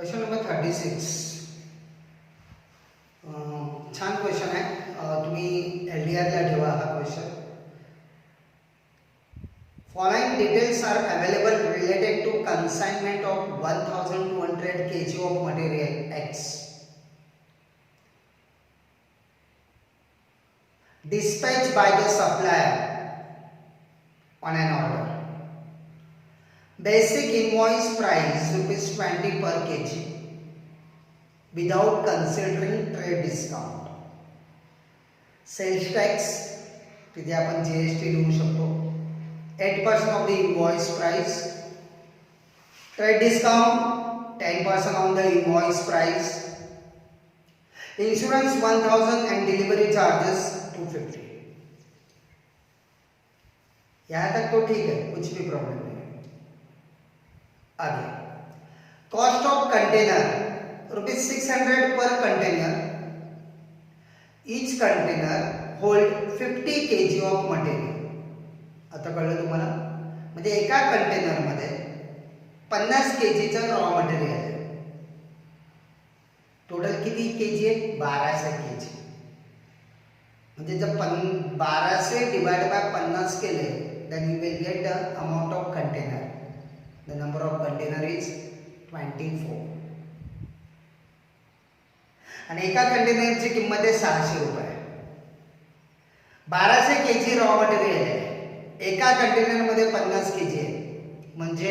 Question number 36. छान question आहे. तुम्ही LDRला ठेवा हा question. Following details are available related to consignment of 1200 kg of material X dispatched by the supplier on an order. Basic invoice price ₹20 per kg without considering trade discount. Sales tax तिथे आपण GST लिहू शकतो. 8% of the invoice price. Trade discount 10% on the invoice price. Insurance 1000 and delivery charges 250. यहाँ तक तो ठीक है, कुछ भी प्रॉब्लम नहीं है. आगे cost of container ₹600 per container. Each container hold 50 kg of material. आता कळलं तुम्हाला? म्हणजे एका कंटेनरमध्ये 50 kgचं रॉ मटेरियल आहे. टोटल किती केजी आहे? 1200 kg. म्हणजे जर 1200 डिवाइड बाय 50 केले then you will get the amount of container. The number of container is 24. आणि एका कंटेनरची किंमत आहे ₹600. 1200 kg रॉ मटेरियल आहे. एका कंटेनरमध्ये 50 kg आहे. म्हणजे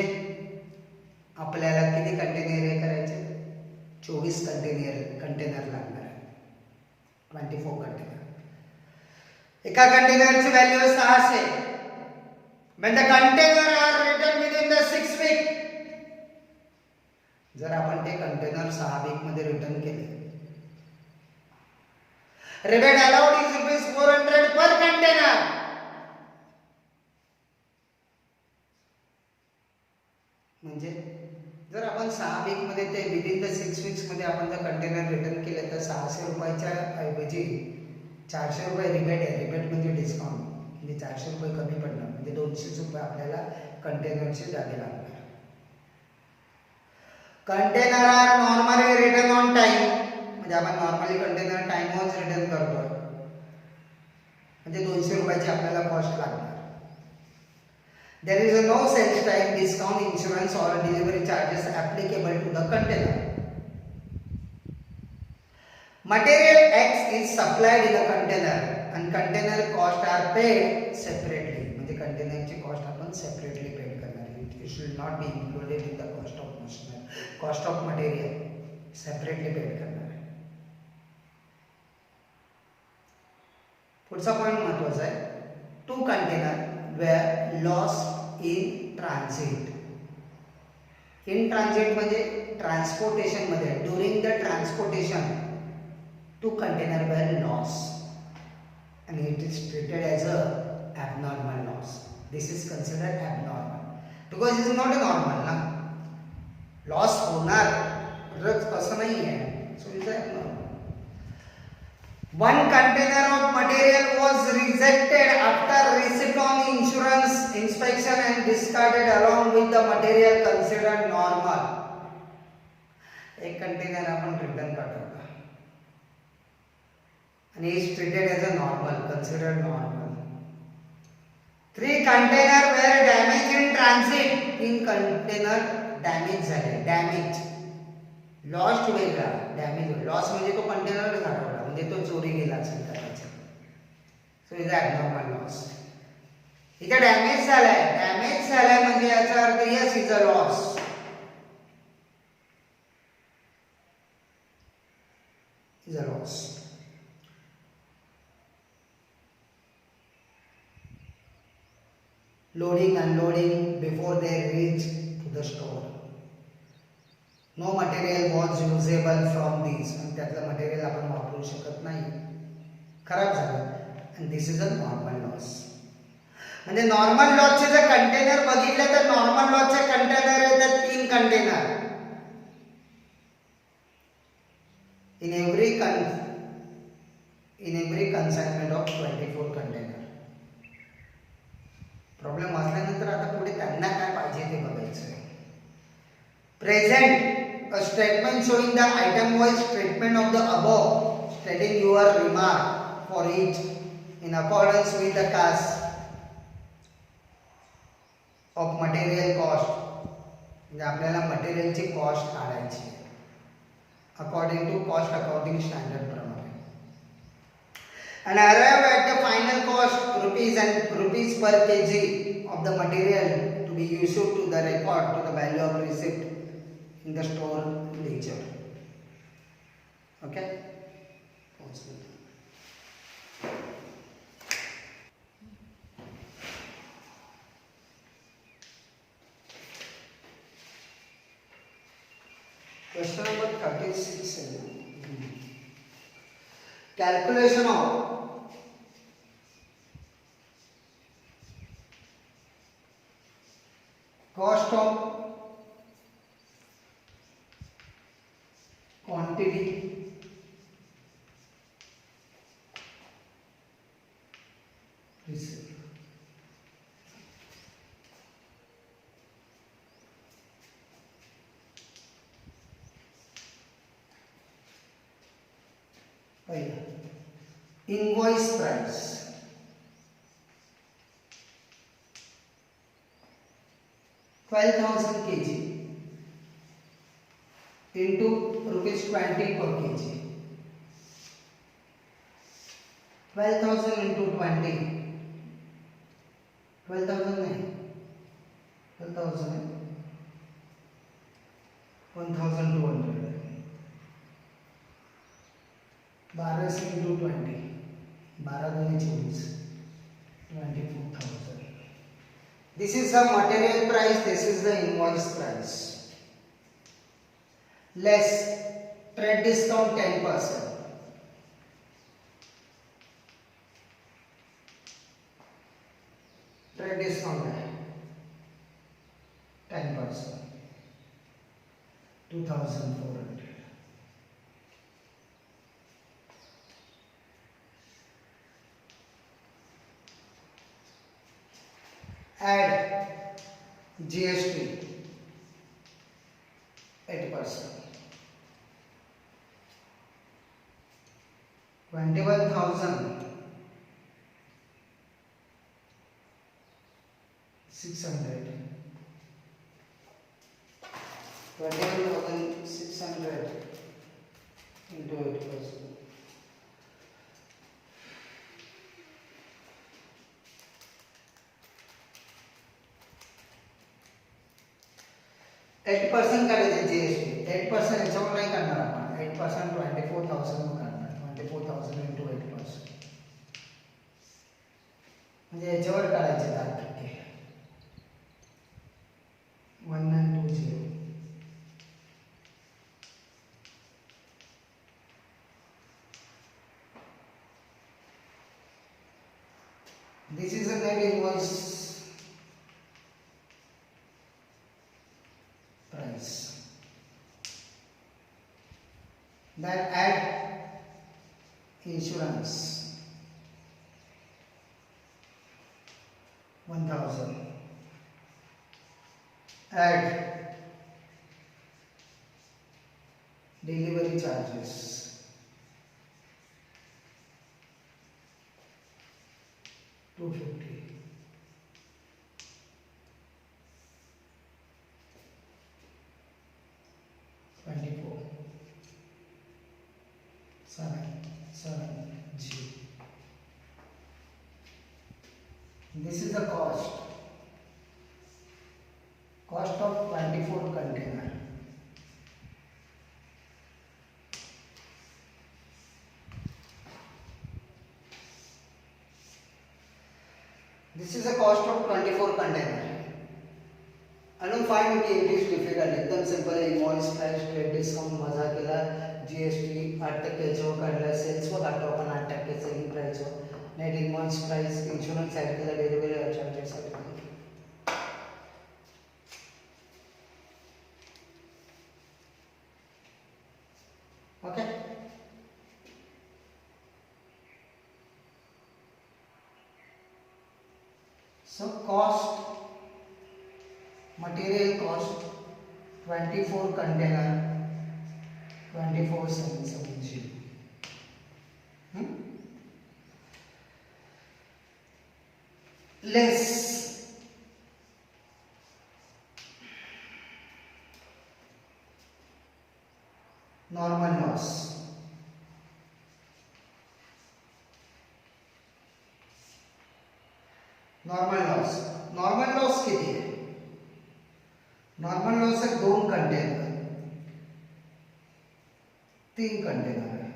आपल्याला किती कंटेनर करायचे? 24 कंटेनर लागणार आहे. 24 कंटेनर. एका कंटेनरची value 600. when the container are returned within the 6 week. जर आपण ते कंटेनर 6 वीक मध्ये रिटर्न केले, rebate allowed is ₹400 per container. म्हणजे जर आपण 6 वीक मध्ये ते विदिन द 6 वीक्स मध्ये आपण जर कंटेनर रिटर्न केले तर ₹600 ऐवजी ₹400 रिबेट आहे. रिबेट म्हणजे डिस्काउंट. म्हणजे ₹400 कमी पडणार. म्हणजे ₹200 आपल्याला कंटेनरचे द्यावे लागणार. Container are normally return on time. म्हणजे आपण नॉर्मली कंटेनर टाइमवरच रिटर्न करतो. म्हणजे ₹200 आपल्याला कॉस्ट लागणार. There is no sales tax, discount, insurance or delivery charges applicable to the container. Material X is supplied in a container and container cost are paid separately. म्हणजे कंटेनरची cost आपण separately paid करणार. It should not be included in the cost of material. Separately paid करणार. पुढचा point महत्त्वाचा आहे. 2 container were lost in transit. In transit म्हणजे transportation मध्ये. during the transportation 2 container were lost and it is treated as a abnormal loss. This is considered abnormal because it is not a normal ना. Loss होणार असं नाही आहे. so it is abnormal. One container of material was rejected after receipt on insurance inspection and discarded along with the material considered normal. एक container आपण return पाठवला आणि is treated as a normal, considered normal. 3 container were damaged in transit. 3 container damage झाले. Damage lost वेगळा, damage. Loss म्हणजे तो container हरवला, म्हणजे तो चोरी गेला असेल कदाचित. So is abnormal loss. इथे डॅमेज झालाय. डॅमेज झालाय म्हणजे याचा अर्थ yes is a loss. Is a loss. Loading unloading before they reach to the store. No material was usable from these. त्यातलं मटेरियल आपण वापरू शकत नाही. खराब झालं. and this is a normal loss. म्हणजे नॉर्मल लॉसचे जर कंटेनर बघितले तर नॉर्मल लॉसचे कंटेनर येतात 3 container. in every consignment of 24 container. Problem वाचल्यानंतर आता पुढे त्यांना काय पाहिजे ते बघायचं. Present a statement showing the item-wise treatment of the above, stating your remark for it in accordance with the class of material cost. म्हणजे आपल्याला मटेरियलची कॉस्ट काढायची आहे according to cost accounting standard प्रमाणे. And arrive at the final cost rupees per kg of the material to be issued to the record to the value of receipt in the store ledger. Okay. Question number 36. Calculation of cost of quantity received. Invoice price ₹12,000 kg into ₹20 per kg. 12,000 into 20. 12,000 नहीं 12,000 1,200. 12 से into 20. 12 दूनी 24. 24,000. This is the material price. This is the invoice price. Less trade discount 10%. Trade discount है 10%. 2,400. Add GST 8%. 21,600. 21,600 into 8%. 8% करायचे GST. 8% याच्यावर नाही करणार आपण. 8% 24,000 करणार. 24,000 into 8%. म्हणजे याच्यावर करायचे 10%. 1920. This is a net invoice price. Then add insurance 1,000. Add delivery charges 250. This is the cost of 24 container. This is the cost of 24 container. I don't find it is difficult. एकदम simple है. Invoice price, trade discount मजा केला, GST 8% काढला, sales वर काढतो आपण 8% selling price वर, net invoice price, insurance add केला, delivery charges add केले. Okay. So cost, material cost 24 container 24770. Less normal loss. Normal loss किती आहे? नॉर्मल लॉस आहे 2 कंटेनर, 3 कंटेनर आहे.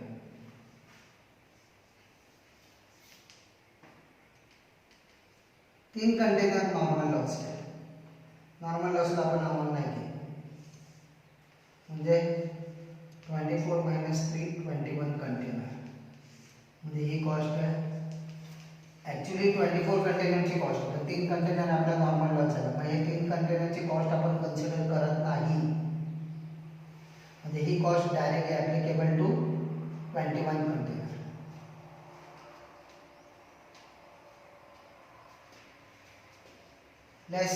3 कंटेनर नॉर्मल लॉस आहे. नॉर्मल लॉसला आपण अमाऊंट नाही घेत, म्हणजे 24 मायनस 3 21 कंटेनर, म्हणजे ही कॉस्ट आहे. ॲक्च्युली 24 कंटेनरची कॉस्ट आहे, 3 कंटेनर आपला नॉर्मल लॉस आहे. म्हणजे 3 कंटेनरची कॉस्ट आपण कन्सिडर करत नाही, म्हणजे ही cost directly applicable to 21 container. Less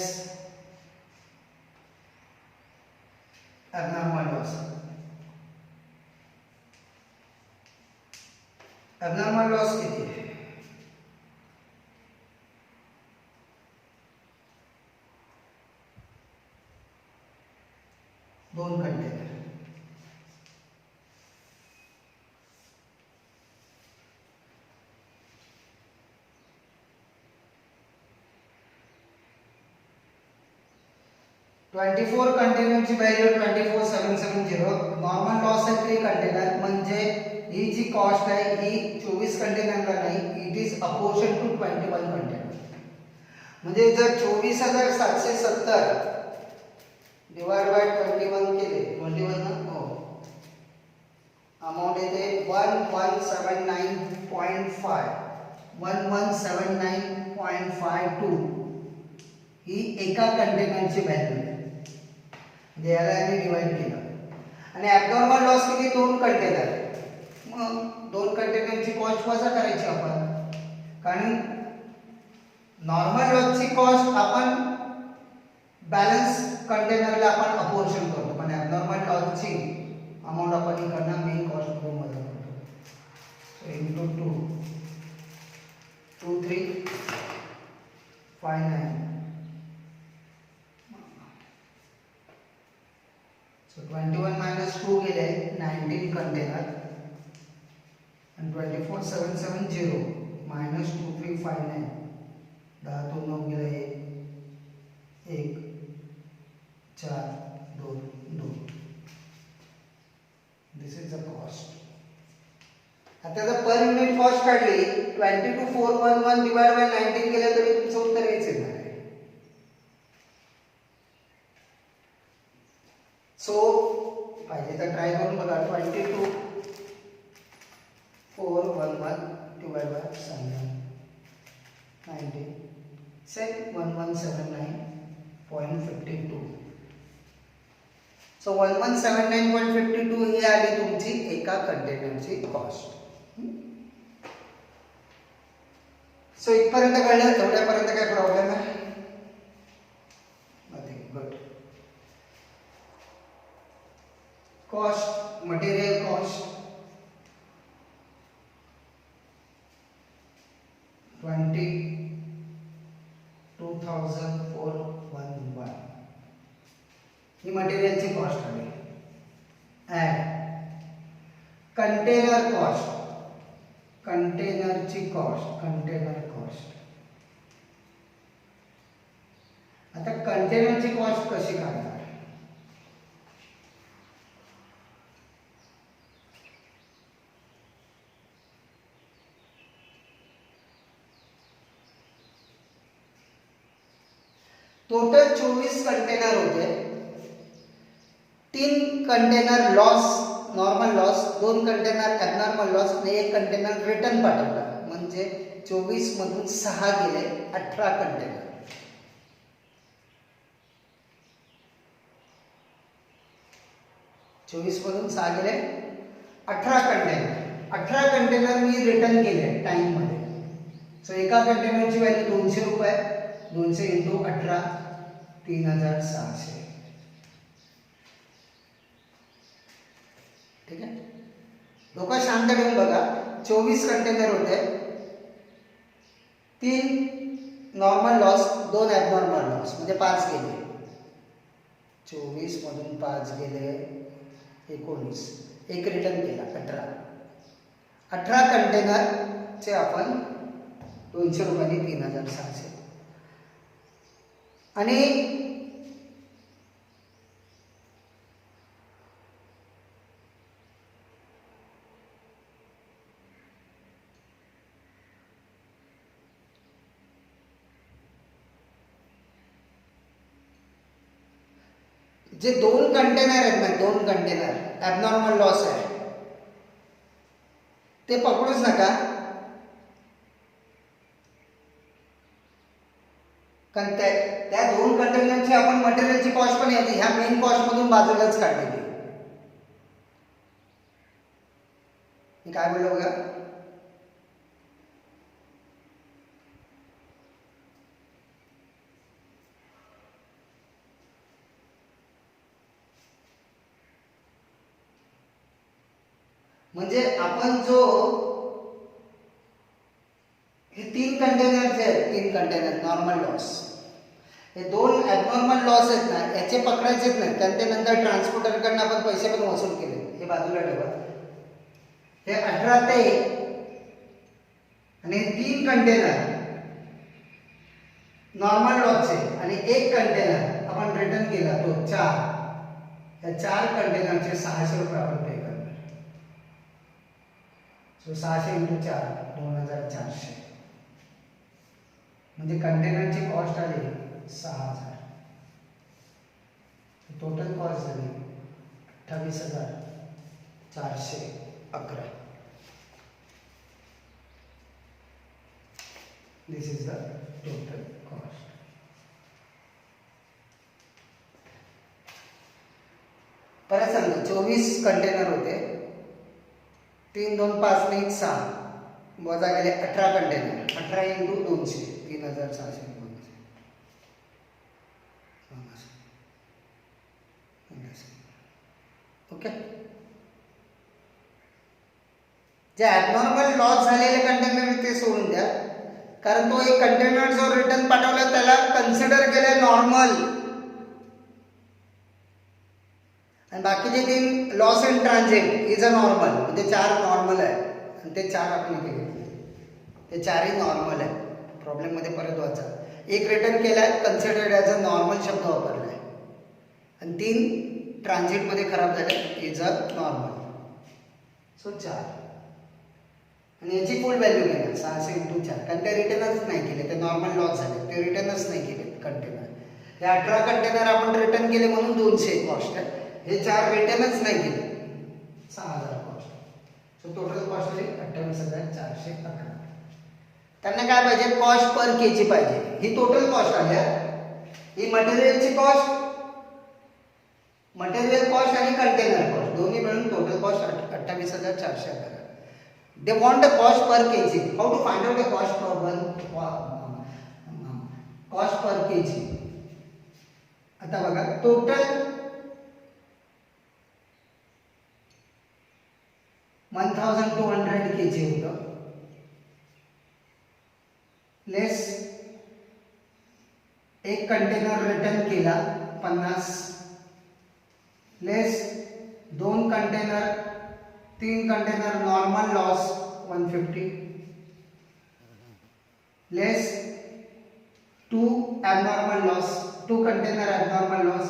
abnormal loss. abnormal loss किती आहे? दोन कंटेनर. फोर कंटेनरची व्हॅल्यू 24770. नॉर्मल लॉस आहे 3 कंटेनर, म्हणजे ही जी कॉस्ट आहे ही 24 कंटेनरला नाही, it is apportion to 21 container. म्हणजे जर 24,770 डिवाइड बाय 21 केले, 21 ना, हो, अमाउंट येते 1179.5, 1179.52. ही एका कंटेनरची व्हॅल्यू आहे, याला आम्ही डिवाइड केलं. आणि ॲबनॉर्मल लॉस किती? 2 कंटेनर. मग 2 कंटेनरची कॉस्ट वजा करायची आपण, कारण नॉर्मल लॉसची कॉस्ट आपण बॅलन्स कंटेनरला आपण अपोर्शन करतो, पण ॲबनॉर्मल लॉसची अमाऊंट आपण इकडनं मेन कॉस्ट कडून वजा करतो. So into 2 2359. So 21 minus 2 गेले 19 कंटेनर, आणि 24770 minus 2359, 10 तो 9 गेले 1 4 2 2. This is the cost. आता जर पर युनिट कॉस्ट काढली 22411 डिवाइड बाय 19 केलं तरी तुमचं उत्तर हेच येणार आहे. सो पाहिजे तर ट्राय करून बघा. 22411 डिवाइड बाय 19 सेट 1179.52. सो 1179.52 ही आली तुमची एका कंटेनरची कॉस्ट. सो इथपर्यंत कळलं? तेवढ्यापर्यंत काय प्रॉब्लेम आहे? गुड. कॉस्ट, मटेरियल कॉस्ट 22,411 ही मटेरियलची कॉस्ट आली. ॲड कंटेनर कॉस्ट, कंटेनरची कॉस्ट, कंटेनर कॉस्ट. आता कंटेनरची कॉस्ट कशी काढणार? टोटल 24 कंटेनर होते. 3 container loss, normal loss, 2 container abnormal loss आणि 1 कंटेनर रिटर्न पाठवला, म्हणजे 24 मधून 6 गेले 18 कंटेनर. चोवीस मधून 6 गेले 18 कंटेनर. 18 कंटेनर मी रिटर्न केले टाइम मध्ये. सो एका कंटेनरची व्हॅल्यू 200 रुपये. 200 इंटू 18 3600. ठीक आहे. डोकं शांत ठेवून बघा. 24 कंटेनर होते, 3 नॉर्मल लॉस, 2 ॲबनॉर्मल लॉस, म्हणजे 5 गेले. 24 मधून 5 गेले 19, एक रिटर्न केला 18 कंटेनरचे आपण 200 रुपयांनी 3600. आणि जे 2 कंटेनर आहेत ना, 2 कंटेनर ॲबनॉर्मल लॉस आहे, ते पकडूच नका. कारण त्या 2 कंटेनरची आपण मटेरियलची कॉस्ट पण येते ह्या मेन कॉस्ट मधून बाजूलाच काढलेली. मी काय बोललो बघा. म्हणजे आपण जो हे 3 कंटेनरचे आहेत, 3 कंटेनर नॉर्मल लॉस, हे 2 ॲबनॉर्मल लॉस आहेत ना, याचे पकडायचेच नाहीत, कारण ते नंतर ट्रान्सपोर्टरकडनं आपण पैसे पण वसूल केले. हे बाजूला ठेवा. हे 18 ते आणि 3 कंटेनर नॉर्मल लॉसचे आणि 1 कंटेनर आपण रिटर्न केला तो 4, या 4 कंटेनरचे 600 रुपये आपण पे करणार. सो 600 × 4 2400, म्हणजे कंटेनरची कॉस्ट आली 6000. टोटल कॉस्ट झाली 28,411. This is the total cost. परत सांगा. 24 कंटेनर होते, 3 2 5 1 6 वजा गेले 18 कंटेनर. 18 × 200 3600. ओके. जे ॲबनॉर्मल लॉस झालेले कंटेनर ते सोडून द्या, कारण तो एक कंटेनर जो रिटर्न पाठवला त्याला कन्सिडर केलं नॉर्मल, आणि बाकीचे 3 loss in transit is a normal. म्हणजे 4 नॉर्मल आहे आणि ते 4 आपण इथे घेतले. ते 4ही नॉर्मल आहे. प्रॉब्लेममध्ये परत वाचा. एक रिटर्न केलाय, कन्सिडर्ड ॲज अ नॉर्मल शब्द वापरलाय, आणि 3 ट्रान्झिटमध्ये खराब झाले, इज अ नॉर्मल. सो 4, आणि याची फुल व्हॅल्यू घेणार 600 × 4, कारण ते रिटर्नच नाही केले, ते नॉर्मल लॉस झाले, ते रिटर्नच नाही केले कंटेनर. हे 18 कंटेनर आपण रिटर्न केले म्हणून 200 कॉस्ट आहे. हे 4 रिटर्नच नाही केले, 6000 कॉस्ट. सो टोटल कॉस्ट आहे 28,411. त्यांना काय पाहिजे? कॉस्ट पर केजी पाहिजे. ही टोटल कॉस्ट आली. ही मटेरियलची कॉस्ट, मटेरियल कॉस्ट आणि कंटेनर कॉस्ट दोन्ही मिळून total cost 28,411. They want a cost per kg. How to find out the cost per kg? आता बघा, टोटल 1200 kg होतं, लेस एक कंटेनर रिटर्न केला 50, less 2 container 3 container normal loss 150, less 2 abnormal loss, 2 container abnormal loss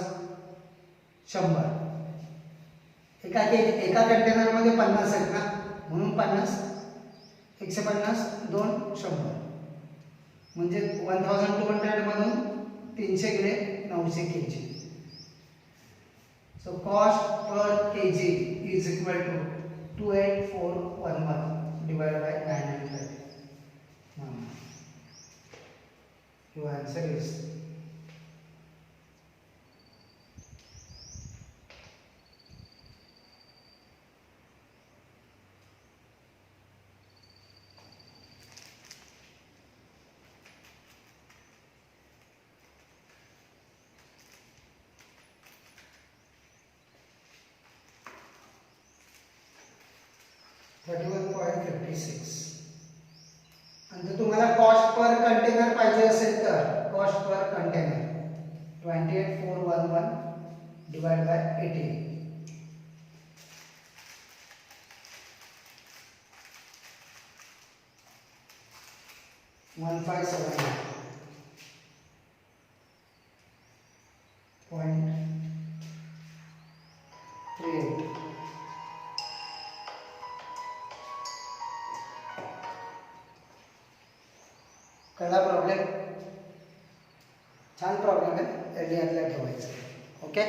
100. एका कंटेनरमध्ये 50 आहेत ना, म्हणून 50 150 2 100, म्हणजे 1200 मधून 300 गेले 900 kg. So cost per kg is equal to 28411 divided by 900. Your answer is 31.56. आणि जर तुम्हाला कॉस्ट पर कंटेनर पाहिजे असेल तर cost per container 28411 divide by 18. कळला प्रॉब्लेम? छान प्रॉब्लेम आहे, एरियातला ठेवायचं. ओके.